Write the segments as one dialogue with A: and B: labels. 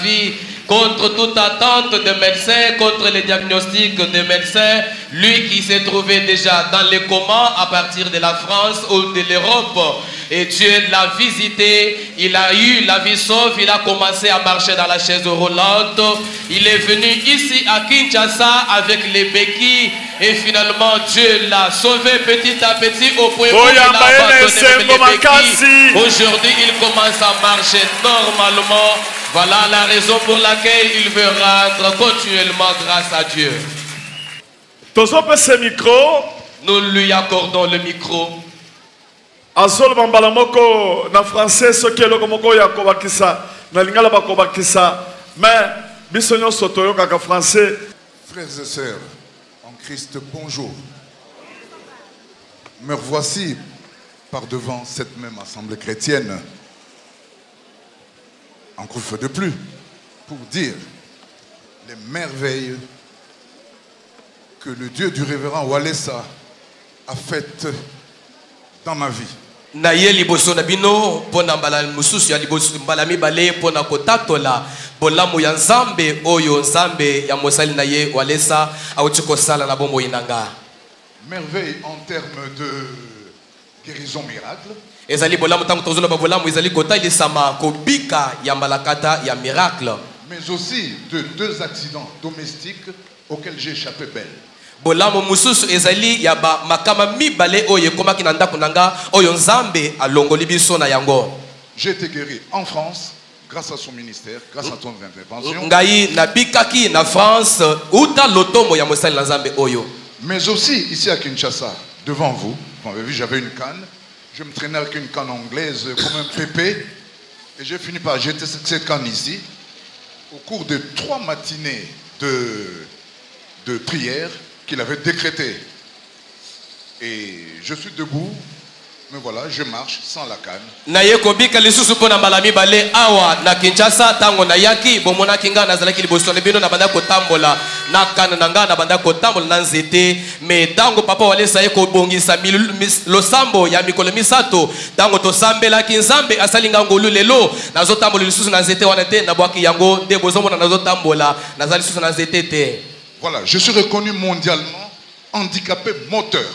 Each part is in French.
A: vie, contre toute attente de médecins, contre les diagnostics de médecins, lui qui s'est trouvé déjà dans les comas à partir de la France ou de l'Europe, et Dieu l'a visité, il a eu la vie sauve, il a commencé à marcher dans la chaise roulante, il est venu ici à Kinshasa avec les béquilles, et finalement Dieu l'a sauvé petit à petit au point où il a abandonné les béquilles. Aujourd'hui il commence à marcher normalement. Voilà la raison pour laquelle il veut rendre continuellement grâce à Dieu. Nous lui accordons le micro.
B: Azol bambala moko na français ce qui est le moko ya kobakisa na lingala ba kobakisa mais biso nyonso toyokaka français.
C: Frères et sœurs en Christ, bonjour. Me revoici par devant cette même assemblée chrétienne. Encore une fois de plus, pour dire les merveilles que le Dieu du révérend Walesa a faites dans ma vie.
A: Naye liboso na bino pona mbala mususu ya liboso mbala mibale pona kotatola bolamu ya nzambe oyo nzambe ya mosali naye Walesa auti kosala na bombo inanga.
C: Merveille en termes de guérison miracle.
A: Ezali bolamu tangu tozolo ba bolamu ezali kota ilisama kobika ya mbalakata ya miracle.
C: Mais aussi de 2 accidents domestiques auxquels j'ai échappé belle.
A: Bolamu mususu ezali ya ba makama mibale oyo komaki na ndako nanga oyo nzambe alongoli biso na yango.
C: J'ai été guéri en France grâce à son ministère, grâce à ton intervention.
A: Ngai na bikaki na France uta lotomo ya mosali na nzambe oyo.
C: Mais aussi ici à Kinshasa, devant vous, vous m'avez vu, j'avais une canne. Je me traînais avec une canne anglaise comme un pépé. Et j'ai fini par jeter cette canne ici. Au cours de 3 matinées de prière qu'il avait décrétées. Et je suis debout. Mais voilà, je marche sans la canne. Naye kobika lisusu pona malami bale awa na Kinshasa tango na yaki bomona kinga na zalaki liboso na bino na banda kotambola na canne nanga na banda kotambola na nzete mais tango papa Walesa yeko bongisa losambo ya mikolo misato tango to sambela kinzambe asalinga ngolu lelo nazo tambola lisusu na nzete wana te na bwaki yango de bozomona nazo tambola na zali lisusu na nzete te. Voilà, je suis reconnu mondialement handicapé moteur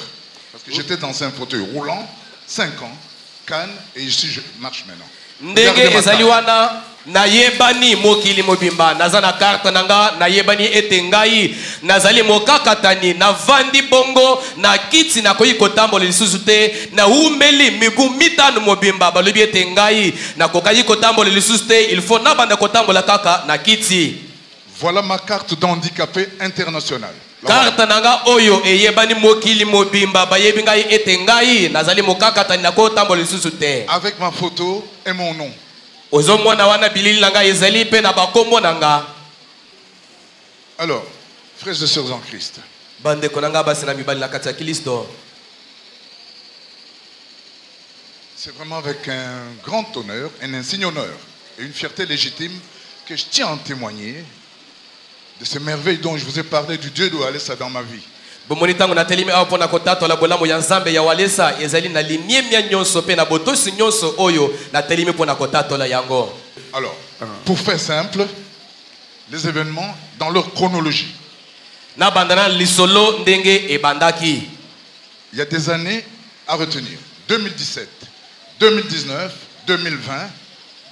C: parce que j'étais dans un fauteuil roulant. 5 ans, canne, et ici je marche maintenant. Ndenge ezali wana nayebani mokili mobimba nazana carte nanga nayebani etengai nazali mokakatani na vandi bongo na kiti na koyi kotambola lisusu te na umeli mibu mitano mobimba balobi etengai na kokayi kotambola lisusu te il faut na banda kotambola kaka na kiti. Voilà ma carte d'handicapé international. Carte nanga oyo eyebani mokili mobimba bayebi ngai etengai nazali mokakatani na kotambola lisusu te. Avec ma photo et mon nom. Ozomona wana bilili nanga ezali pe na bakombo nanga. Alors, frères et sœurs en Christ. Bande konanga basi na mibali na kati ya Kristo. C'est vraiment avec un grand honneur, un insigne honneur et une fierté légitime que je tiens à en témoigner de ces merveilles dont je vous ai parlé du Dieu de Walesa dans ma vie. Bomonitango na telimi apo na kotato la bolamu ya nzambe ya Walesa ezali na limiemia nyonso pe na botosi nyonso oyo na telimi po na kotato la yango. Alors, pour faire simple, les événements dans leur chronologie. Na bandana lisolo ndenge e bandaki. Il y a des années à retenir. 2017, 2019, 2020,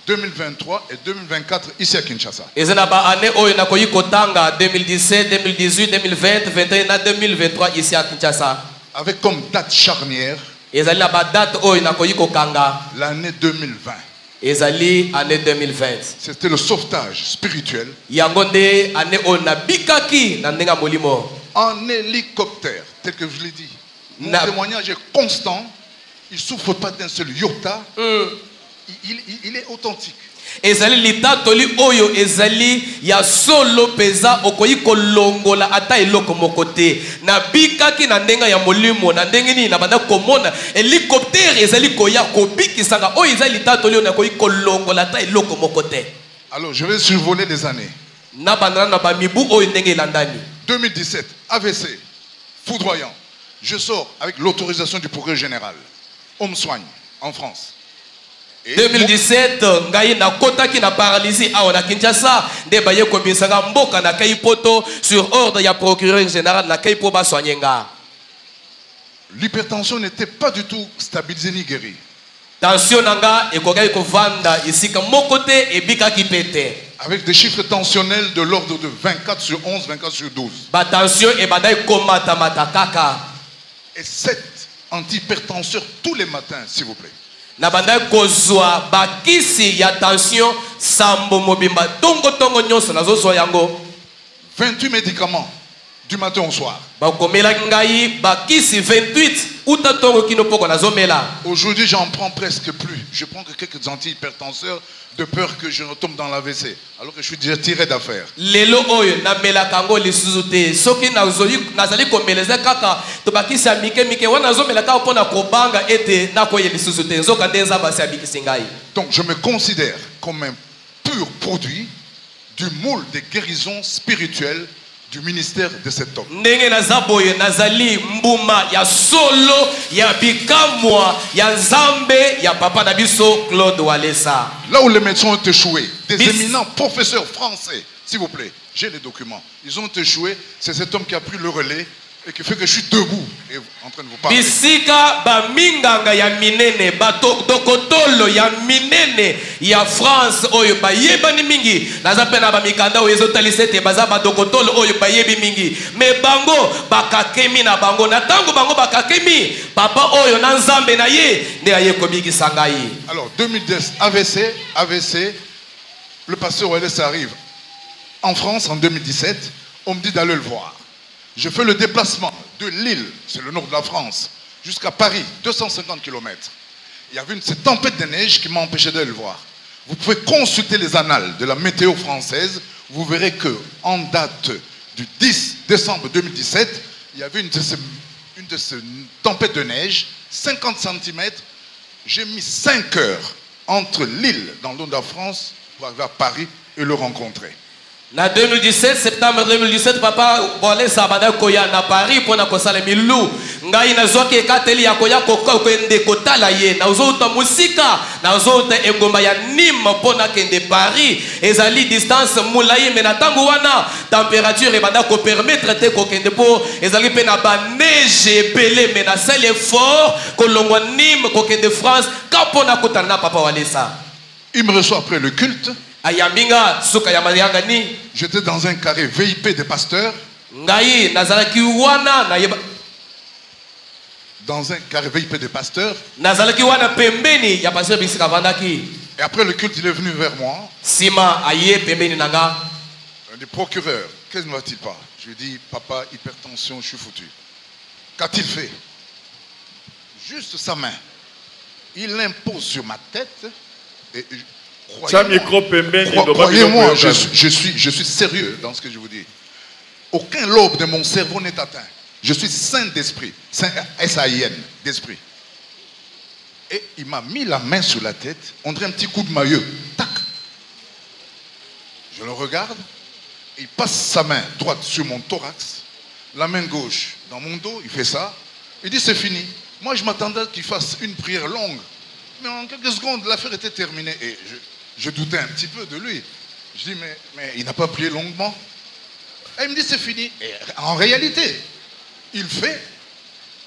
C: 2023 et 2024 ici à Kinshasa. Ezana ba année oyo na koyi kotanga 2017, 2018, 2020, 2021 et 2023 ici à Kinshasa. Avec comme date charnière ezali na ba date oyo na koyi kokanga l'année 2020. Ezali année 2020. C'était le sauvetage spirituel. Yango nde année oyo na bikaki na ndenga molimo. En hélicoptère, tel que je l'ai dit. Mon témoignage est constant. Il souffre pas d'un seul iota. Il est authentique. Ezali litatoli oyo ezali ya solo peza okoyi kolongola ata eloko mokote na bikaki na ndenga ya molimo na ndenge ni na banda komona hélicoptère ezali koya kobikisanga oyo ezali litatoli na koyi kolongola ata eloko mokote. Alors je vais survoler les années. Na bandana na ba mibu oyo ndenge landani. 2017 AVC foudroyant. Je sors avec l'autorisation du procureur général. On me soigne en France.
A: 2017 ngai na kotaki na paralysie awa na Kinshasa nde baye komisanga mboka na kai poto sur ordre ya procureur général na kai po ba soigner.
C: L'hypertension n'était pas du tout stabilisée ni guérie.
A: Tension nanga ekokai ko vanda isika mokote ebika kipete.
C: Avec des chiffres tensionnels de l'ordre de 24 sur 11, 24 sur 12.
A: Ba tension e badai komata matakaka.
C: Et 7 antihypertenseurs tous les matins, s'il vous plaît.
A: Na bandai kozwa bakisi ya tension sambo mobimba tongo tongo nyonso nazo so yango.
C: 28 médicaments du matin au soir.
A: Bakomela ngai bakisi 28 uta tongo kinopoko nazo mela.
C: Aujourd'hui, j'en prends presque plus. Je prends que quelques antihypertenseurs de peur que je retombe dans l'AVC, alors que je suis déjà tiré d'affaire.
A: Lelo oyo na mela kango lisuzute soki nazali komeleza kaka to bakisi mike mike wana zo mela ka pona kobanga ete na koye lisuzute nzoka ndenza basi abikisi ngai.
C: Donc je me considère comme un pur produit du moule des guérisons spirituelles du ministère de cet homme.
A: Ndenge nazaboye nazali mbuma ya solo ya bikamwa ya nzambe ya papa na biso Claude Walesa.
C: Là où les médecins ont échoué, des éminents professeurs français, s'il vous plaît, j'ai les documents. Ils ont échoué, c'est cet homme qui a pris le relais et qui fait que je suis debout et en train de vous parler.
A: Bisika ba minganga ya minene ba dokotolo ya minene ya France oyo ba yebani mingi nazape na ba mikanda oyo ezotalisete baza ba dokotolo oyo ba yebi mingi me bango bakakemi na bango na tango bango bakakemi papa oyo na nzambe na ye nde aye kobikisa ngai.
C: Alors 2010 AVC, le pasteur Walesa arrive en France en 2017, on me dit d'aller le voir. Je fais le déplacement de Lille, c'est le nord de la France, jusqu'à Paris, 250 km. Il y avait cette tempête de neige qui m'a empêché de le voir. Vous pouvez consulter les annales de la météo française, vous verrez qu'en date du 10 décembre 2017, il y avait une de ces tempêtes de neige, 50 cm. J'ai mis 5 heures entre Lille, dans le nord de la France, pour arriver à Paris et le rencontrer.
A: Na 2017, septembre 2017, papa Walesa bada koya na Paris pour na kosala milu. Ngai na zoke kateli ya koya kokende kotala ye. Na uzouta musika, na uzouta engomba ya Nîmes pour na kende Paris. Ezali distance moulaye mais na tango wana température e bada ko permettre te kokende po ezali pe na ba neige belé mais na seul effort kolongwa Nîmes kokende France kapona kotana papa Walesa.
C: Il me reçoit après le culte.
B: J'étais dans un carré VIP des pasteurs. Dans un carré VIP des pasteurs. Et après le culte, il est venu vers moi. Un des procureurs. Qu'est-ce ne va-t-il pas? Je lui ai dit, papa, hypertension, je suis foutu. Qu'a-t-il fait? Juste sa main. Il l'impose sur ma tête. Et croyez-moi, je suis sérieux dans ce que je vous dis. Aucun lobe de mon cerveau n'est atteint. Je suis saint d'esprit. Saint S-A-I-N, d'esprit. Et il m'a mis la main sur la tête. On dirait un petit coup de maillot. Tac. Je le regarde. Il passe sa main droite sur mon thorax. La main gauche dans mon dos. Il fait ça. Il dit c'est fini. Moi je m'attendais qu'il fasse une prière longue. Mais en quelques secondes, l'affaire était terminée. Et je doutais un petit peu de lui. Je dis, mais il n'a pas prié longuement. Et il me dit, c'est fini. Et en réalité, il fait.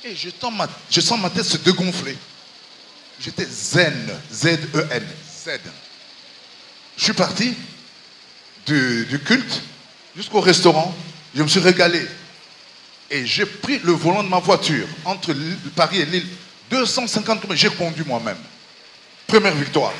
B: Et je sens ma tête se dégonfler. J'étais zen. Z-E-N. Z. Je suis parti du culte jusqu'au restaurant. Je me suis régalé. Et j'ai pris le volant de ma voiture entre Paris et Lille. 250 km. J'ai conduit moi-même. Première victoire.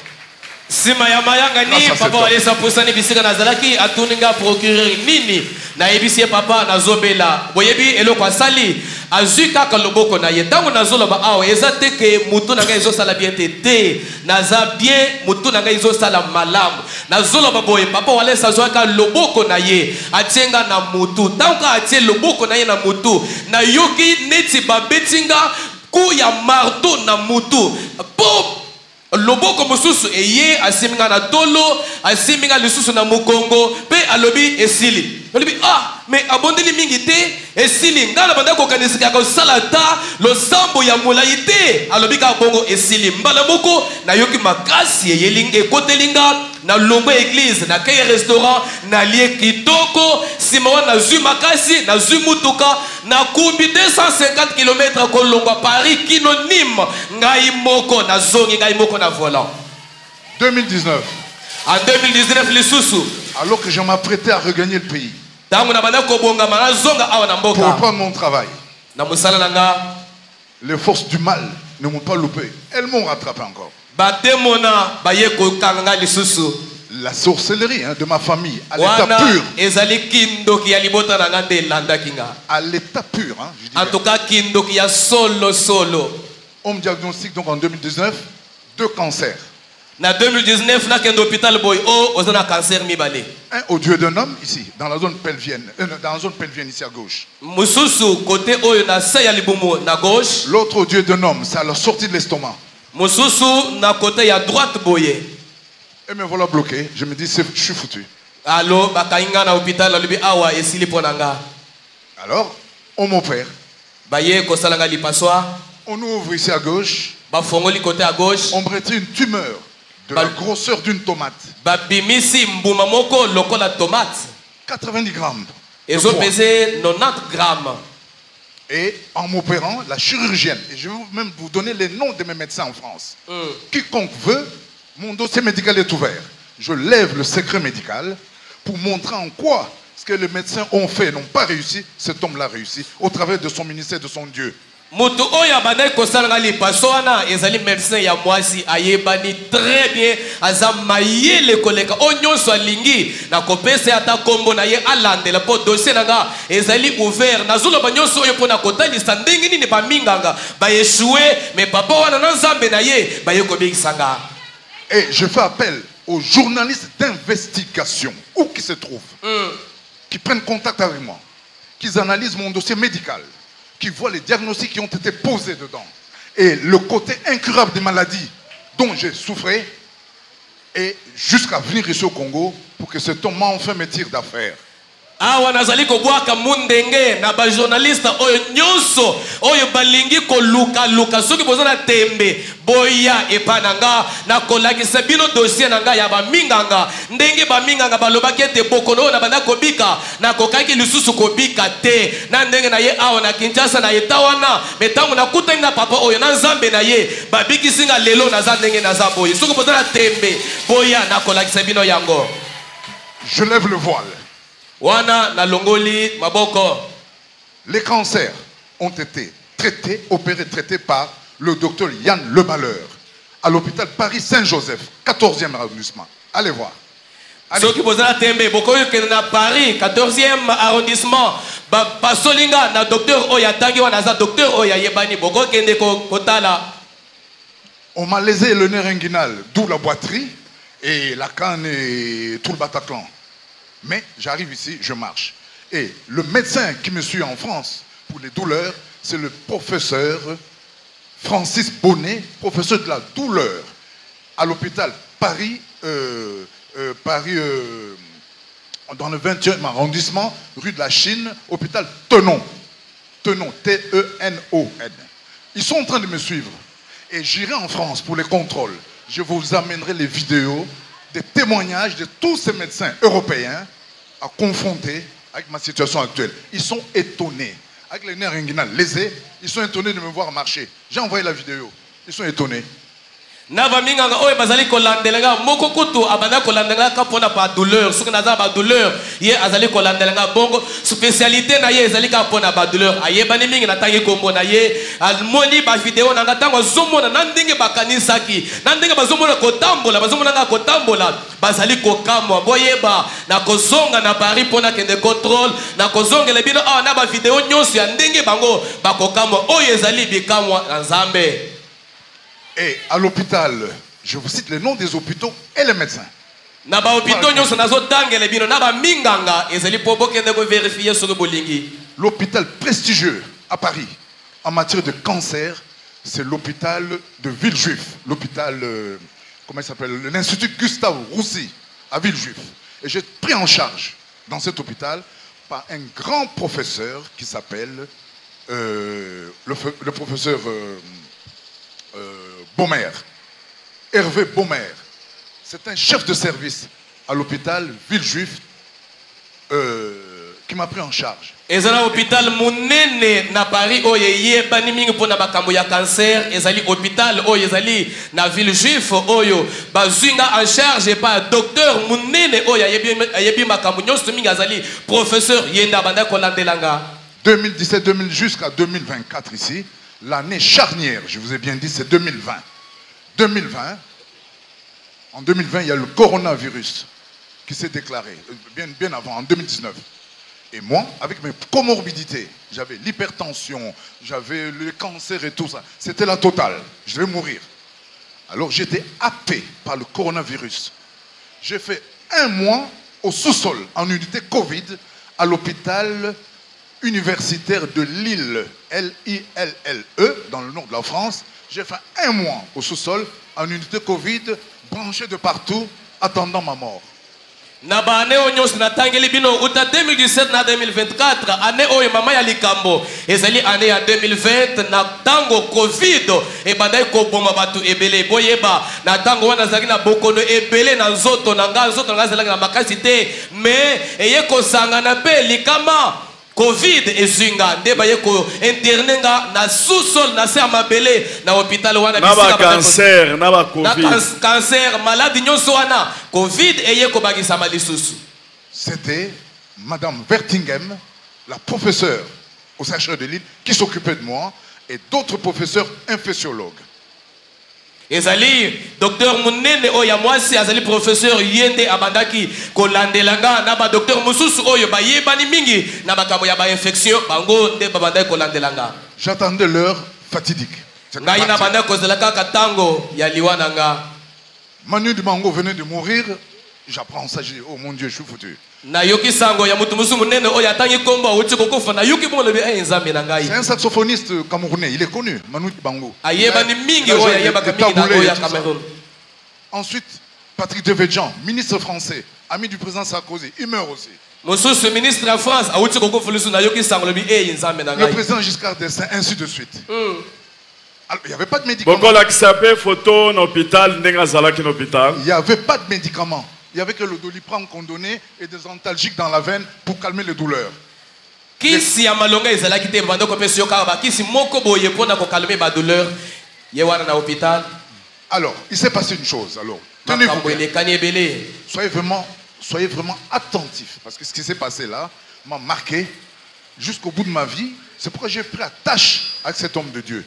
A: Sima ya mayanga ni papa Walesa posani bisika nazalaki atuninga procureur nini na ebisi papa nazobela boyebi eloko asali azuka ka loboko na ye tango nazoloba awa ezate ke mutu na ngai ezosala bien te naza bien mutu na ngai ezosala malamu nazoloba boye papa Walesa zwaka loboko na ye atienga na mutu tango atie loboko na ye na mutu na yoki neti babetinga ku ya marteau na mutu pop loboko mosusu eye asiminga na tolo asiminga lisusu na mukongo pe alobi esili olobi ah mais abondeli mingi te esili ngala banda ko kanisika ko salata lo sambo ya molai te alobi ka bongo esili mbala moko na yoki makasi yelinge kotelinga na longo église na kaya restaurant na lie kitoko sima na zu makasi na zu mutuka na kumbi 250 km ko longo Paris kino Nîmes ngai moko na zongi ngai moko na volant
B: 2019
A: en 2019 lisusu
B: alors que je m'apprêtais à regagner le pays
A: tangu na bana ko bonga mana zonga awa na mboka
B: pour reprendre mon travail
A: na musala nanga
B: les forces du mal ne m'ont pas loupé elles m'ont rattrapé encore
A: batemona baye ko kanga lisusu
B: la sorcellerie de ma famille à l'état pur
A: ezali kindoki ya libota na ngande landa kinga
B: à l'état pur je dis
A: en tout cas kindoki ya solo
B: on me diagnostique donc en 2019 2 cancers.
A: Na 2019 na kendo hôpital boy ozana cancer mibale.
B: Un au dieu d'un homme ici dans la zone pelvienne ici à gauche.
A: Mususu côté oyo na sa ya libumu na gauche.
B: L'autre au dieu d'un homme, c'est à la sortie de l'estomac.
A: Mususu na côté ya droite boye.
B: Et me voilà bloqué, je me dis je suis foutu.
A: Allo bakainga na hôpital lobi awa esili ponanga.
B: Alors, on m'opère.
A: Baye ko salanga lipaswa.
B: On ouvre ici à gauche.
A: Ba fongoli côté à gauche.
B: On me retire une tumeur de la grosseur d'une tomate.
A: Ba bimisi mbuma moko lokola tomate.
B: 90 grammes.
A: Ezo pesé 90 grammes.
B: Et en m'opérant, la chirurgienne, et je vais même vous donner les noms de mes médecins en France. Quiconque veut, mon dossier médical est ouvert. Je lève le secret médical pour montrer en quoi ce que les médecins ont fait, n'ont pas réussi, cet homme l'a réussi, au travers de son ministère, de son Dieu.
A: Mutu oya bandai kosalanga lipaswana ezali médecin ya mwasi ayebani très bien aza mayele koleka onyonso alingi na kopesa ata kombo na ye alandela po dossier nanga ezali ouvert nazolo banyonso oyo pona kotalisa ndenge nini baminganga baéchoué mais papa wana na nzambe na ye baye kobikisanga.
B: Et je fais appel aux journalistes d'investigation où qu'ils se trouvent, qui prennent contact avec moi, qui analysent mon dossier médical, qui voient les diagnostics qui ont été posés dedans et le côté incurable des maladies dont j'ai souffert, et jusqu'à venir ici au Congo pour que cet homme enfin me tire d'affaire.
A: Awa nazali kobwaka mundenge na ba journaliste oyo nyonso oyo balingi ko luka soki bozana tembe boya epananga na kolakisa bino dossier nanga ya baminganga ndenge baminganga balobaki ete bokono na banda kobika na kokaki lisusu kobika te na ndenge na ye awa na Kinshasa na etawana metango na kutanga na papa oyo na nzambe na ye babiki singa lelo na za ndenge na za boye soki bozana tembe boya na kolakisa bino yango.
B: Je lève le voile.
A: Wana na longoli maboko.
B: Les cancers ont été traités, opérés, traités par le docteur Yann Le Malheur à l'hôpital Paris Saint-Joseph, 14e arrondissement. Allez voir.
A: Ceux qui posent la tembe, beaucoup qui na Paris, 14e arrondissement, pasolinga na docteur Oya tangi wana za docteur Oya yebani beaucoup qui ne kotala.
B: On m'a lésé le nerf inguinal, d'où la boiterie et la canne et tout le Bataclan. Mais j'arrive ici, je marche. Et le médecin qui me suit en France pour les douleurs, c'est le professeur Francis Bonnet, professeur de la douleur à l'hôpital Paris, dans le 20e arrondissement, rue de la Chine, hôpital Tenon. Tenon, T-E-N-O-N. Ils sont en train de me suivre. Et j'irai en France pour les contrôles. Je vous amènerai les vidéos des témoignages de tous ces médecins européens à confronter avec ma situation actuelle. Ils sont étonnés. Avec les nerfs inguinales lésés, ils sont étonnés de me voir marcher. J'ai envoyé la vidéo. Ils sont étonnés.
A: Nava minganga oye bazali kolandelenga moko kutu abanda kolandelenga kapona pa douleur soki naza ba douleur ye azali kolandelenga bongo spécialité na ye ezali kapona ba douleur ayebani mingi na tangi kombo na ye almoni ba vidéo na ngatango zomona na ndenge bakanisaki na ndenge bazomona kotambola bazomona nga kotambola bazali kokamwa boyeba na kozonga na Paris pona kende contrôle na kozongela bino awa na ba vidéo nyonso ya ndenge bango bakokamwa oyo ezali bikamwa na Nzambe.
B: Et à l'hôpital, je vous cite les noms des hôpitaux et les médecins. L'hôpital prestigieux à Paris en matière de cancer, c'est l'hôpital de Villejuif. L'hôpital, comment il s'appelle? L'Institut Gustave Roussy à Villejuif. Et j'ai pris en charge dans cet hôpital par un grand professeur qui s'appelle le professeur Baumer, Hervé Baumer. C'est un chef de service à l'hôpital Villejuif qui m'a pris en charge.
A: Ezala hôpital munene na Paris oyo yebani mingi pona bakambo ya cancer, ezali hôpital oyo ezali na Villejuif oyo bazinga en charge pa docteur munene oyo yebi makambo nyonso mingi azali professeur yenda banda kolandelanga.
B: 2017 jusqu'à 2024 ici, l'année charnière, je vous ai bien dit, c'est 2020. 2020, en 2020, il y a le coronavirus qui s'est déclaré, bien avant, en 2019. Et moi, avec mes comorbidités, j'avais l'hypertension, j'avais le cancer et tout ça. C'était la totale. Je devais mourir. Alors j'étais happé par le coronavirus. J'ai fait 1 mois au sous-sol, en unité Covid, à l'hôpital universitaire de Lille, L-I-L-L-E, dans le nord de la France. J'ai fait 1 mois au sous-sol, en unité Covid, branché de partout, attendant ma mort.
A: Na ba ane onyo sinatangeli bino uta 2017 na 2024 ane oyo mama ya likambo ezali ane ya 2020 na tango covid e bandai ko boma batu ebele boyeba na tango wana zaki na bokono ebele na nzoto na zala na makasi te mais eye ko sangana pe likama Covid ezinga ndeba yeko internenga na sous-sol na ser mabele na hôpital wana
D: bisika cancer na ba covid
A: na cancer maladie nyonso wana Covid eyeko bagisa malisusu.
B: C'était madame Vertinghem, la professeure au CHR de Lille qui s'occupait de moi et d'autres professeurs infectiologues.
A: Ezali docteur munene oya mwasi azali professeur yende abandaki kolandelanga na ba docteur mususu oyo bayebani mingi na bakabo ya ba infection bango nde babandaki kolandelanga.
B: J'attendais l'heure fatidique.
A: Ngai na banda kozelaka katango ya liwana nga.
B: Manu Dibango venait de mourir, j'apprends ça, je dis oh mon Dieu, je suis foutu.
A: Na yoki sango ya mutu musu munene oya tangi komba uti kokufa na yoki bongo lebi nzambe na ngai.
B: C'est un saxophoniste camerounais, il est connu, Manu Dibango.
A: Ayebani mingi oya yebaka mingi na oya Cameroun.
B: Ensuite, Patrick Devedjian, ministre français, ami du président Sarkozy, il meurt aussi.
A: Mususu ministre de France a uti kokufa lusu na yoki sango lebi nzambe na ngai.
B: Le président Giscard d'Estaing, ainsi de suite. Alors, il n'y avait pas de médicaments.
D: Il
B: n'y avait pas de médicaments. Il n'y avait que le Doliprane qu'on donnait et des antalgiques dans la veine pour calmer les douleurs.
A: Kisi ya malonga ezalaki te mbando ko pesi yoka kisi moko boye pona ko calmer ba douleur ye wana na hôpital.
B: Alors, il s'est passé une chose. Alors, tenez-vous bien. Soyez vraiment attentifs parce que ce qui s'est passé là m'a marqué jusqu'au bout de ma vie. C'est pourquoi j'ai pris attache avec cet homme de Dieu.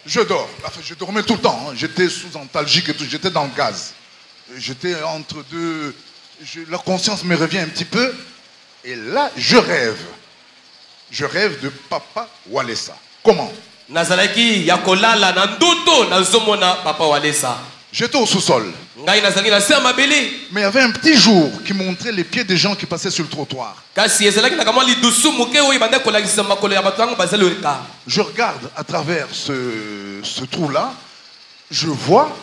B: Je dors. Enfin, je dormais tout le temps. Hein. J'étais sous antalgique et tout. J'étais dans le gaz. J'étais entre deux. La conscience me revient un petit peu. Et là, je rêve. Je rêve de Papa Walesa. Comment? J'étais au sous-sol. Mais il y avait un petit jour qui montrait les pieds des gens qui passaient sur le trottoir. Je regarde à travers ce trou-là. Je vois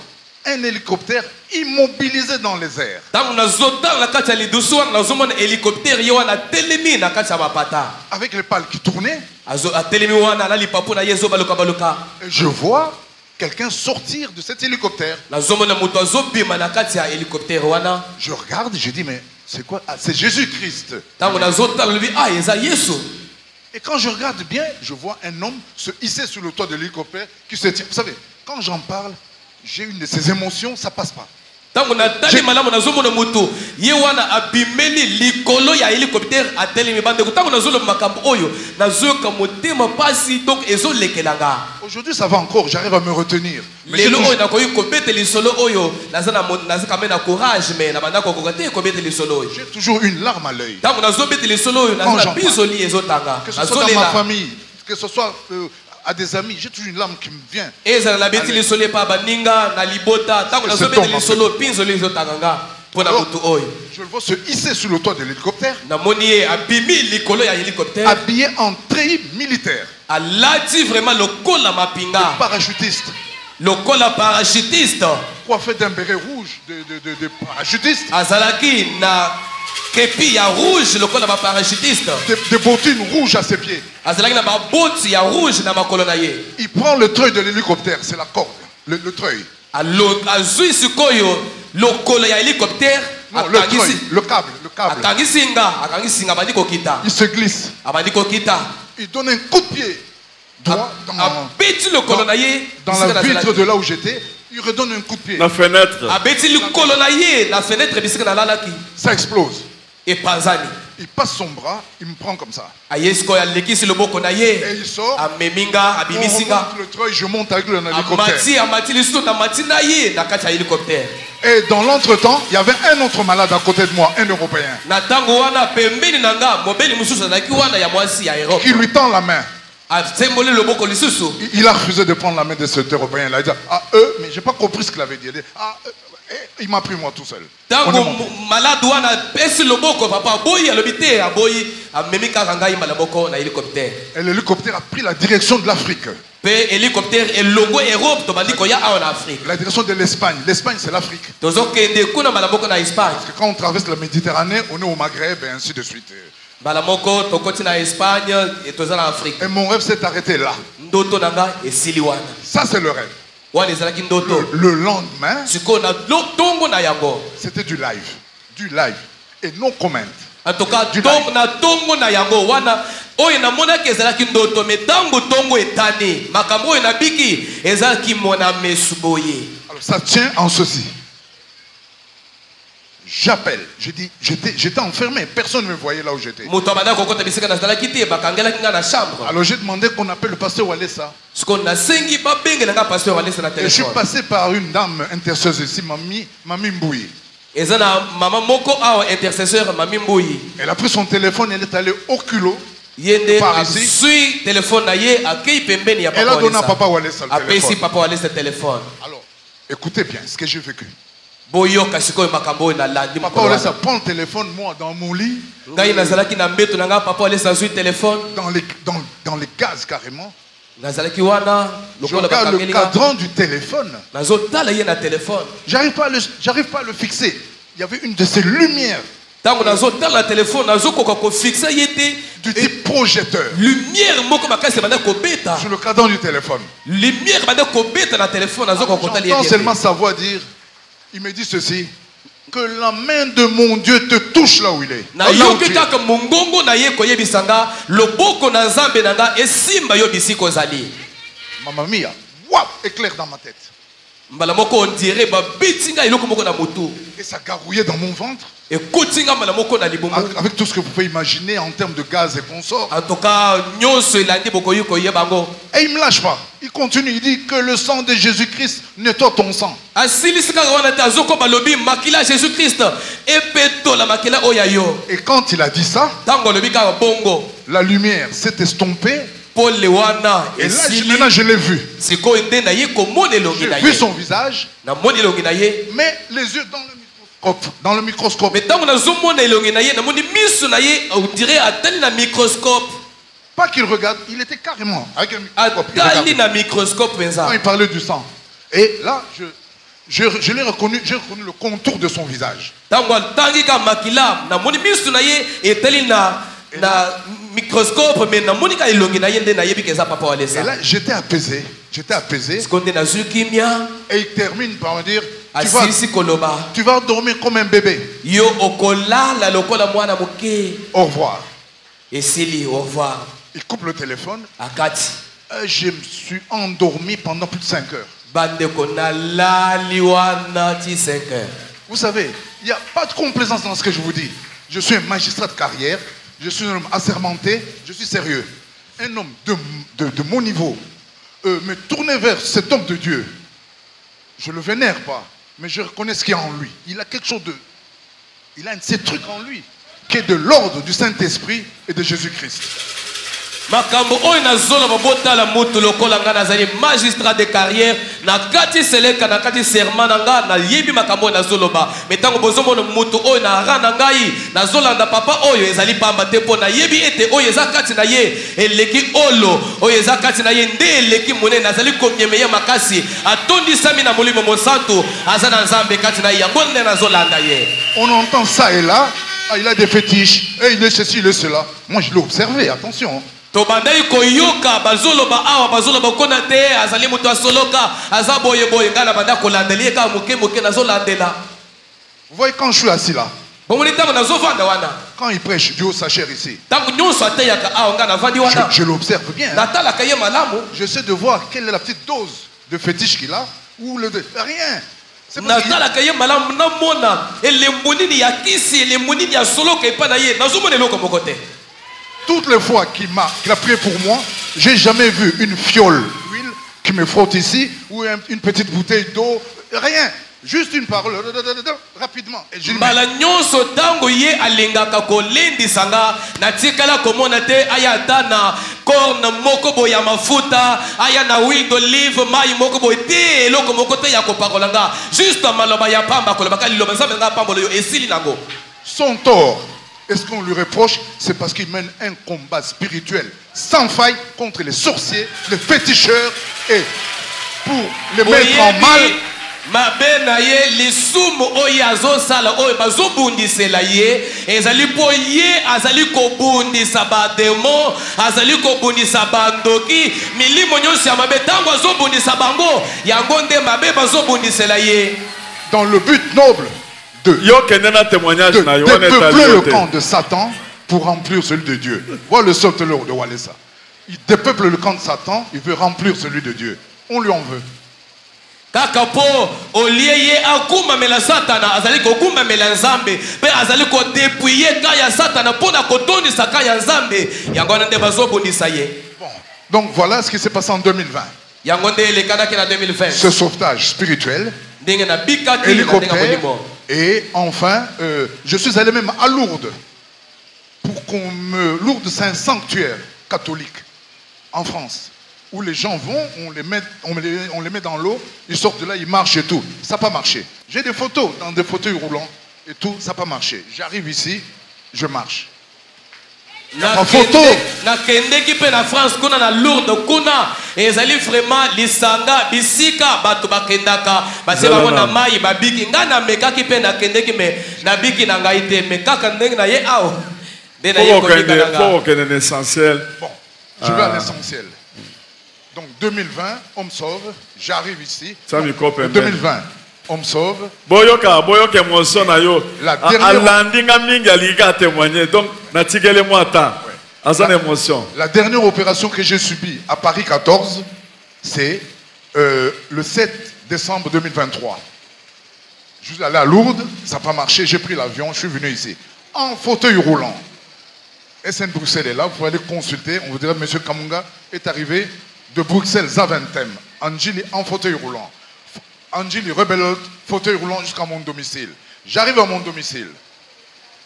B: un hélicoptère immobilisé dans les airs. Avec les pales qui tournaient. Et je vois quelqu'un sortir de cet hélicoptère. Je regarde et je dis mais c'est quoi? Ah, c'est Jésus-Christ. Et quand je regarde bien, je vois un homme se hisser sur le toit de l'hélicoptère qui se tient. Vous savez, quand j'en parle, j'ai une de ces émotions, ça passe pas.
A: Donc on a tali malamu na zomo na mutu yewana abimeli likolo ya hélicoptère ateli mibande kutango na zolo makambo oyo na zoka motema pasi donc ezo lekelanga.
B: Aujourd'hui ça va encore, j'arrive à me retenir.
A: Mais le oyo na koyi kobete li solo oyo nazana quand même courage mais na banda ko kokate kobete li solo.
B: J'ai toujours une larme à l'œil.
A: Donc na zo bete li solo oyo nazana bizoli ezo tanga.
B: Que ce soit dans ma famille, que ce soit à des amis, j'ai toujours une larme qui me vient. Alors, je le vois se hisser sur le toit de l'hélicoptère, habillé en treillis militaire. Le parachutiste. Coiffé d'un béret rouge de parachutiste. Des bottines rouges à ses pieds. Il prend le treuil de l'hélicoptère, c'est la corde, le treuil. Non, le treuil, le câble. Il se glisse. Il donne un coup de pied droit dans la vitre de là où j'étais. Il redonne un coup de pied.
D: La fenêtre.
B: Ça explose. Il passe son bras, il me prend comme ça. Et il sort. On remonte le treuil, je monte avec lui dans l'hélicoptère. Et dans l'entretemps, il y avait un autre malade à côté de moi, un Européen. Qui lui tend la main. Il a refusé de prendre la main de cet Européen. Il a dit, mais je n'ai pas compris ce qu'il avait dit. Il m'a pris moi tout seul. Et l'hélicoptère a pris la direction de l'Afrique. La direction de l'Espagne. L'Espagne, c'est l'Afrique. Parce que quand on traverse la Méditerranée, on est au Maghreb et ainsi de suite. Et mon rêve s'est arrêté là. Ça, c'est le rêve. Le lendemain, c'était du live. Du live. Et non comment.
A: En tout cas,
B: alors ça tient en ceci. J'appelle, je dis, j'étais enfermé, personne ne me voyait là où j'étais. Alors j'ai demandé qu'on appelle le pasteur Walesa. Et je suis passé par une dame intercesseuse ici, Mami Mbouyi. Elle a pris son téléphone, elle est allée au culot. Par ici. Elle a donné à Papa Walesa le téléphone. Alors, écoutez bien ce que j'ai vécu. Papa Walesa prend le téléphone, moi dans mon lit. Dans les gaz carrément. Je regarde le cadran du téléphone. J'arrive pas à le fixer. Il y avait une de ces lumières. Du type projecteur. Sur le cadran du téléphone. J'entends seulement sa voix dire. Il me dit ceci, que la main de mon Dieu te touche là où il est. Mamma mia, wap, éclair dans ma tête. Et ça garrouillait dans mon ventre. Avec tout ce que vous pouvez imaginer en termes de gaz et consorts. Et il ne me lâche pas. Il continue, il dit que le sang de Jésus-Christ nettoie ton sang. Et quand il a dit ça, la lumière s'est estompée. Et là, maintenant je l'ai vu. J'ai vu son visage, mais les yeux dans le microscope. Pas qu'il regarde, il était carrément avec un microscope. Quand il parlait du sang. Et là, je l'ai reconnu, j'ai reconnu le contour de son visage. Et là, j'étais apaisé. Et il termine par me dire, tu vas dormir comme un bébé. Au revoir.
A: Au revoir.
B: Il coupe le téléphone. Je me suis endormi pendant plus de 5 heures. Vous savez, il n'y a pas de complaisance dans ce que je vous dis. Je suis un magistrat de carrière. Je suis un homme assermenté. Je suis sérieux. Un homme de mon niveau me tourner vers cet homme de Dieu. Je ne le vénère pas. Mais je reconnais ce qu'il y a en lui. Il a quelque chose de... Il a un de ces trucs en lui qui est de l'ordre du Saint-Esprit et de Jésus-Christ.
A: makambo oyo nazolo babota la mutu lokola nga nazali magistrat de carrière na kati seleka na kati serment na nga na yebi makambo nazolo ba metango bozomo no mutu oyo na rana ngai nazolanda papa oyo ezali pamba te po na yebi ete oyo ezakati na ye eleki olo oyo ezakati na ye nde eleki mone nazali komyemeya makasi atondisami na molimo mosantu azana nzambe kati na yango nde nazolanda ye.
B: On entend ça et là, ah, il a des fétiches, et il est ceci, il est cela. Moi je l'ai observé, attention.
A: To bandai koyoka bazolo ba awa bazolo ba konate azali mutu asoloka azaboye boye ngala banda kolandeli ka moke moke nazolandela.
B: Vous voyez quand je suis assis là, quand il prêche Dieu sa chair ici, je l'observe bien. Je sais de voir quelle est la petite dose de fétiche qu'il a ou le rien. C'est toutes les fois qu'il a prié pour moi, j'ai jamais vu une fiole d'huile qui me frotte ici ou une petite bouteille d'eau, rien. Juste une parole, rapidement. Et je son tort, est-ce qu'on lui reproche? C'est parce qu'il mène un combat spirituel sans faille contre les sorciers, les féticheurs et pour les mettre en mal.
A: Mabena ye lisumu oyo azosala oyo bazobundisela ye ezali po ye azali kobundisa bademo azali kobundisa bandoki milimo nyonso ya mabe tango azobundisa bango yango nde mabe bazobundisela ye
B: dans le but noble de dépeupler le camp de Satan pour remplir celui de Dieu. Voilà le sauteleur de Walesa. Il dépeuple le camp de Satan, il veut remplir celui de Dieu. On lui en veut.
A: Kakapo olieye akuma mela satana azali kokuma mela nzambe pe azali ko dépouiller kaya satana pona kotondisa kaya nzambe yango nde bazobundisa ye.
B: Bon, donc voilà ce qui s'est passé en 2020.
A: Yango nde le kanaki na 2020.
B: Ce sauvetage spirituel,
A: hélicoptère,
B: et enfin je suis allé même à Lourdes pour qu'on me Lourdes, c'est un sanctuaire catholique en France. Où les gens vont, on les met dans l'eau, ils sortent de là, ils marchent et tout. Ça n'a pas marché. J'ai des photos dans des fauteuils roulants et tout, ça n'a pas marché. J'arrive ici, je marche.
A: La photo. Na kende ki pe na France kuna na Lourdes kuna ezali vraiment lisanga bisika batu bakendaka base bango na mai babiki ngana meka ki pe na kende ki me na biki na ngai te me kaka ndenge na ye awo.
D: De na ye ko bika faut que l'essentiel.
B: Bon, je vais à l'essentiel. Donc 2020, on me sauve, j'arrive ici. 2020, on me sauve. La dernière opération que j'ai subie à Paris 14, c'est le 7 décembre 2023. Je suis allé à Lourdes, ça n'a pas marché, j'ai pris l'avion, je suis venu ici. En fauteuil roulant. SN Bruxelles est là, vous pouvez aller consulter. On vous dirait, M. Kamunga est arrivé de Bruxelles Zaventem, Angeli en fauteuil roulant. Angeli rebelote, fauteuil roulant jusqu'à mon domicile. J'arrive à mon domicile.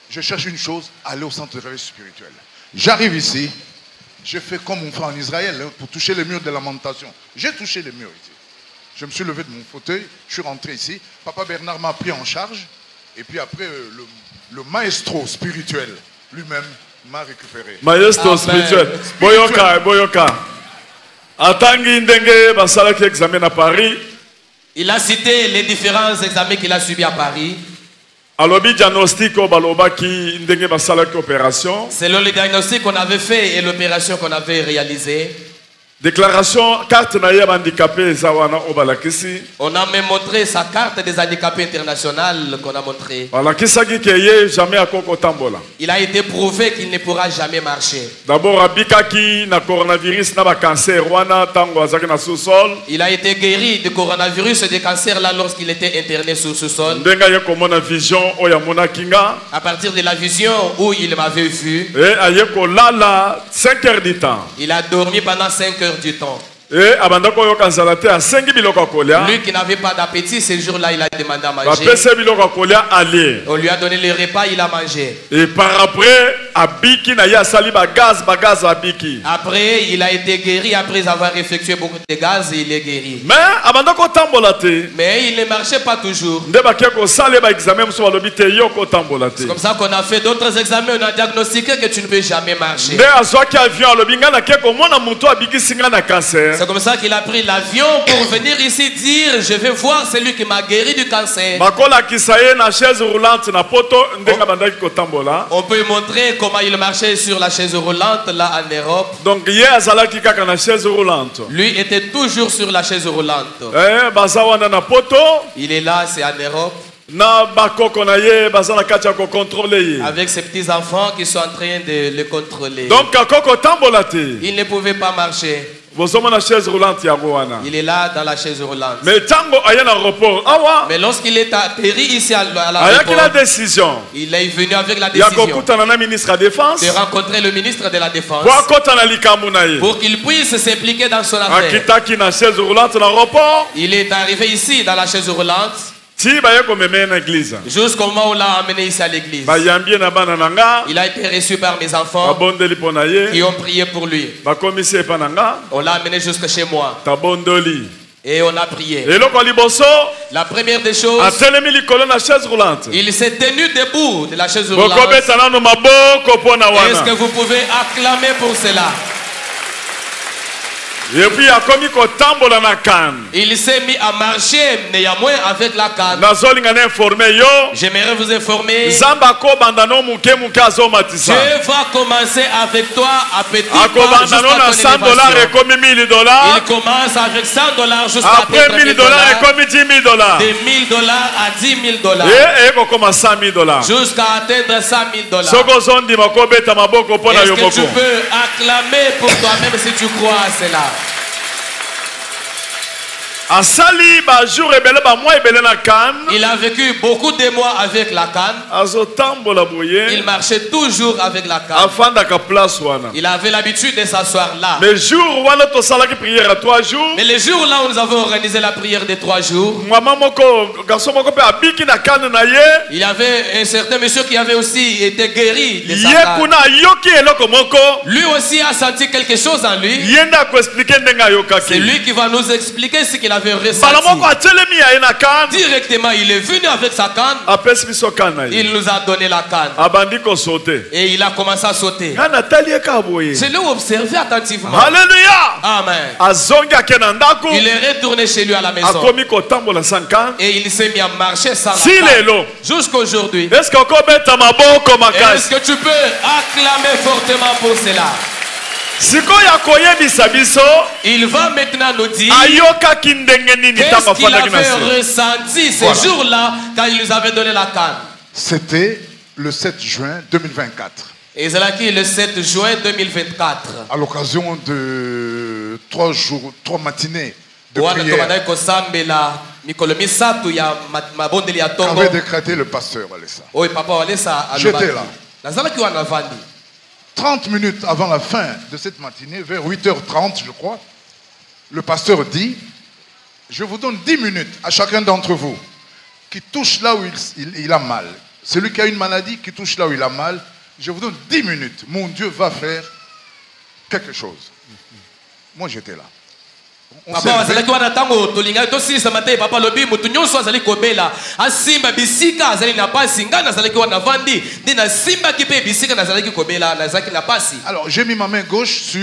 B: Je cherche une chose, aller au centre de réveil spirituel. J'arrive ici, j'ai fait comme on fait en Israël pour toucher les murs de lamentation. J'ai touché les murs ici. Je me suis levé de mon fauteuil, je suis rentré ici. Papa Bernard m'a pris en charge. Et puis après, le maestro spirituel lui-même m'a récupéré.
D: Maestro spirituel. Boyoka, Boyoka. Atangi ndenge basalaki examen à Paris.
A: Il a cité les différents examens qu'il a subis à Paris.
D: Alobi diagnostic au balobaki ndenge basalaki opération.
A: Selon le diagnostic qu'on avait fait et l'opération qu'on avait réalisée.
D: Déclaration carte naïe handicapé zawana obalakisi.
A: On a même montré sa carte des handicapés internationales qu'on a montré.
D: Balakisaki keye jamais akoko tambola.
A: Il a été prouvé qu'il ne pourra jamais marcher.
D: D'abord abikaki na coronavirus na ba cancer wana tango azaki na sous-sol.
A: Il a été guéri du coronavirus et des cancers là lorsqu'il était interné sous sous-sol.
D: Ndenga ye komona vision oya mona kinga.
A: À partir de la vision où il m'avait vu.
D: Et ayeko lala 5 heures du temps.
A: Il a dormi pendant 5 heures du temps.
D: Lui
A: qui n'avait pas d'appétit, ce jour-là, il a demandé à manger. On lui a donné le repas, il a mangé.
D: Et par après, abiki na ya sali bagaz abiki.
A: Après, il a été guéri après avoir effectué beaucoup de gaz, il est guéri.
D: Mais abandako tambola te.
A: Mais il ne marchait pas toujours.
D: Nde bakeko sale ba examen muso balobi te yoko tambola te.
A: C'est comme ça qu'on a fait d'autres examens, on a diagnostiqué que tu ne peux jamais marcher.
D: Nde azwaki avion alobi nga na keko mona muto abiki singa na cancer.
A: C'est comme ça qu'il a pris l'avion pour venir ici dire je vais voir celui qui m'a guéri du cancer.
D: Bakola kisaye na chaise roulante na poto ndenga bandaki ko tambola.
A: On peut montrer comment il marchait sur la chaise roulante là en Europe.
D: Donc ye azalaki kaka na chaise roulante.
A: Lui était toujours sur la chaise roulante.
D: Bazawana na poto.
A: Il est là, c'est en Europe.
D: Na bakoko na ye bazana kati ko contrôler.
A: Avec ses petits enfants qui sont en train de le contrôler.
D: Donc akoko tambola te.
A: Il ne pouvait pas marcher.
D: Bozoma chaise roulante ya gowana.
A: Il est là dans la chaise roulante.
D: Mais tango aya na report. Awa.
A: Mais lorsqu'il est atterri ici à l'aéroport,
D: ayaki la décision.
A: Il est venu avec la décision.
D: Yakokutana na ministre de la défense.
A: De rencontrer le ministre de la défense.
D: Pour
A: qu'il puisse s'impliquer dans son affaire.
D: Akitaki na chaise roulante na report.
A: Il est arrivé ici dans la chaise roulante. Jusqu'au moment où on l'a amené ici à l'église. Il a été reçu par mes enfants qui ont prié pour lui. On l'a amené jusque chez moi. Et on a prié. La première des choses, il s'est tenu debout de la chaise roulante. Est-ce que vous pouvez acclamer pour cela?
D: Et puis
A: il s'est mis à marcher néanmoins avec la canne. J'aimerais vous informer. Dieu va commencer avec toi à petit pas jusqu'à ton élévation. Il commence avec $100 jusqu'à atteindre $1000. De $1000 à $10,000. Jusqu'à atteindre $100,000. Est-ce que tu peux acclamer pour toi-même si tu crois à cela? Il a vécu beaucoup de mois avec la canne. Il marchait toujours avec la canne. Il avait l'habitude de s'asseoir là. Mais les jours là où nous avons organisé la prière de 3 jours, il y avait un certain monsieur qui avait aussi été guéri de sa canne. Lui aussi a senti quelque chose en lui. C'est lui qui va nous expliquer ce qu'il a directement, il est venu avec sa canne. Il nous a donné la canne. Et il a commencé à sauter. Je l'ai observé attentivement.
D: Alléluia.
A: Amen. Il est retourné chez lui à la maison. Et il s'est mis à marcher sans la canne. Jusqu'aujourd'hui. Est-ce que tu peux acclamer fortement pour cela? Il va maintenant nous dire qu'est-ce qu'il avait ressenti ces jours-là quand il nous avait donné la canne.
B: C'était le 7 juin 2024.
A: Et c'est là qui le 7 juin 2024.
B: À l'occasion de 3 matinées de prière qu'avait décrété le pasteur Alessa. J'étais là. 30 minutes avant la fin de cette matinée, vers 8h30 je crois, le pasteur dit, je vous donne 10 minutes à chacun d'entre vous qui touche là où il a mal. Celui qui a une maladie qui touche là où il a mal, je vous donne 10 minutes. Mon Dieu va faire quelque chose. Moi j'étais là.
A: Papa azalaki wana tango tolinga tosilisa matei papa lobi mutu nyonso azali kobela asimba bisika azali na pasi nga nazalaki wana vandi ndi na simba ki pe bisika nazalaki kobela nazalaki na pasi.
B: Alors j'ai mis ma main gauche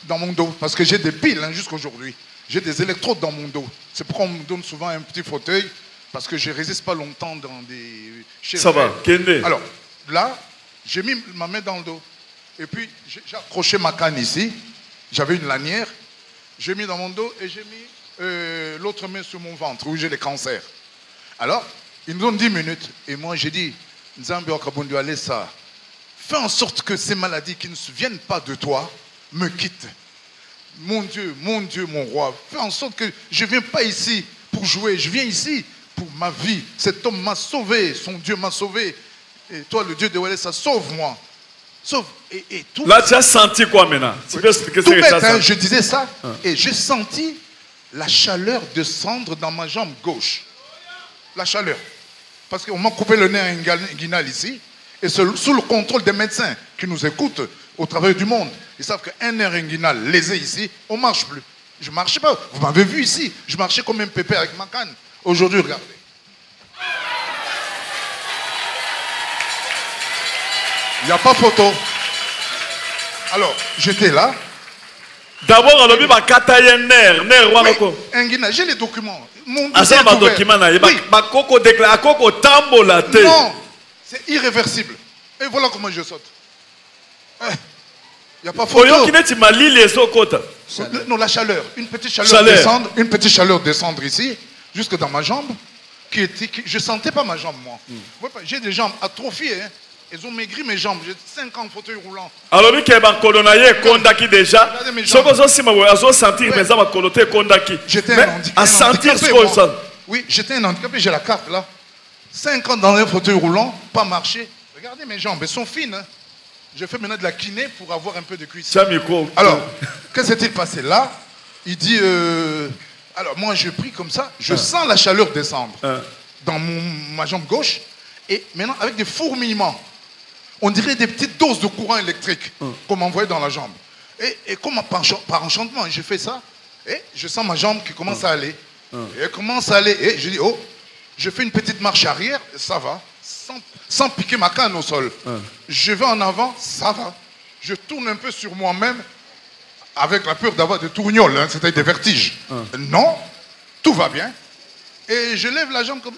B: dans mon dos parce que j'ai des piles jusqu'aujourd'hui. J'ai des électrodes dans mon dos. C'est pourquoi on me donne souvent un petit fauteuil parce que je résiste pas longtemps dans des
D: Ça va, Kende.
B: Alors là, j'ai mis ma main dans le dos et puis j'ai accroché ma canne ici. J'avais une lanière. J'ai mis dans mon dos et j'ai mis l'autre main sur mon ventre où j'ai les cancers. Alors, ils nous donnent 10 minutes. Et moi, j'ai dit, Nzambe Okabondo Alessa, fais en sorte que ces maladies qui ne se viennent pas de toi me quittent. Mon Dieu, mon roi, fais en sorte que je ne viens pas ici pour jouer. Je viens ici pour ma vie. Cet homme m'a sauvé. Son Dieu m'a sauvé. Et toi, le Dieu de Alessa, sauve-moi. Sauf, et tout.
D: Là, tu as senti quoi maintenant? Tu peux expliquer
B: tout bête, hein, je disais ça, et j'ai senti la chaleur descendre dans ma jambe gauche. La chaleur. Parce qu'on m'a coupé le nez à un guinal ici, Et sous le contrôle des médecins qui nous écoutent au travers du monde. Ils savent qu'un nerf inguinal lésé ici, on ne marche plus. Je ne marchais pas. Vous m'avez vu ici. Je marchais comme un pépé avec ma canne. Aujourd'hui, regardez. Il n'y a pas photo. Alors, j'étais là.
D: D'abord, on a vu ma katayen nerf.
B: Inguinal, j'ai les documents. Mon
D: dossier est ouvert.
B: Non, c'est irréversible. Et voilà comment je saute. Il n'y a pas photo. Non, la chaleur. Une petite chaleur descendre ici, jusque dans ma jambe. Je ne sentais pas ma jambe, moi. J'ai des jambes atrophiées. Hein. Ils ont maigri mes jambes. J'ai 5 ans de fauteuil roulant.
D: Alors, il y a un kondaki déjà.
B: J'étais un handicapé. Oui, j'étais un handicapé. J'ai la carte là. 5 ans dans un fauteuil roulant, pas marcher. Regardez mes jambes, elles sont fines. Hein. Je fais maintenant de la kiné pour avoir un peu de cuisse. Alors, qu'est-ce qui s'est passé là? Il dit, alors moi je prie comme ça, je sens la chaleur descendre dans ma jambe gauche, et maintenant avec des fourmillements, on dirait des petites doses de courant électrique qu'on m'envoyait dans la jambe. Et comme par enchantement, j'ai fait ça, et je sens ma jambe qui commence à aller. Et elle commence à aller, et je dis, oh, je fais une petite marche arrière, ça va, sans piquer ma canne au sol. Je vais en avant, ça va. Je tourne un peu sur moi-même, avec la peur d'avoir des tournoles, hein, c'était des vertiges. Non, tout va bien. Et je lève la jambe comme...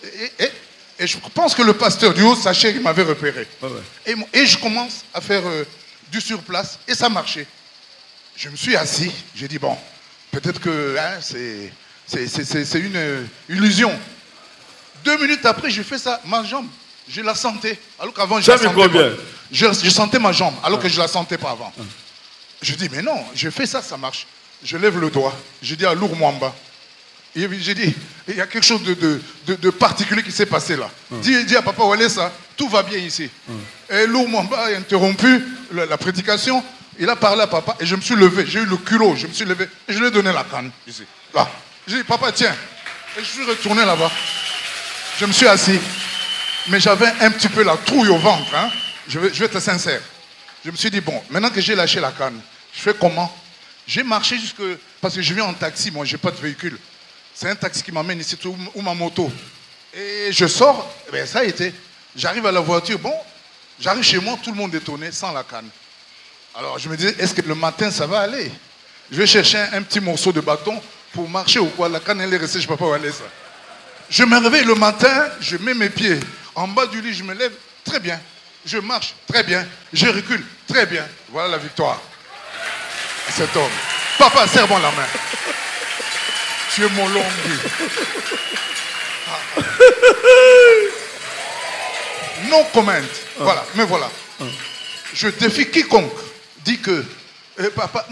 B: Et je pense que le pasteur du haut sachet, il m'avait repéré. Et je commence à faire du surplace, et ça marchait. Je me suis assis, j'ai dit, bon, peut-être que hein, c'est une illusion. 2 minutes après, j'ai fait ça, ma jambe, je la sentais. Alors qu'avant, je la sentais pas. Je sentais ma jambe, alors que je ne la sentais pas avant. Je dis, mais non, je fais ça, ça marche. Je lève le doigt, je dis à Lour Mwamba. J'ai dit, il y a quelque chose de particulier qui s'est passé là. Dis à Papa Walesa, tout va bien ici. Et Lour Mwamba a interrompu la prédication. Il a parlé à Papa et je me suis levé. J'ai eu le culot, je me suis levé et je lui ai donné la canne ici. Là. J'ai dit, Papa, tiens. Et je suis retourné là-bas. Je me suis assis. Mais j'avais un petit peu la trouille au ventre. Hein. Je vais être sincère. Je me suis dit, bon, maintenant que j'ai lâché la canne, je fais comment? J'ai marché jusque... Parce que je viens en taxi, moi, je n'ai pas de véhicule. C'est un taxi qui m'amène ici, ou ma moto. Et je sors, et bien, ça a été. J'arrive à la voiture, bon, j'arrive chez moi, tout le monde étonné, sans la canne. Alors, je me disais, est-ce que le matin, ça va aller? Je vais chercher un petit morceau de bâton pour marcher ou quoi? La canne, elle est restée, je ne sais pas où aller, ça. Je me réveille le matin, je mets mes pieds en bas du lit, je me lève, très bien. Je marche, très bien. Je recule, très bien. Voilà la victoire. Cet homme. Papa, serre-moi la main. Tu es mon long No comment. Voilà, mais voilà. Je défie quiconque dit que... papa...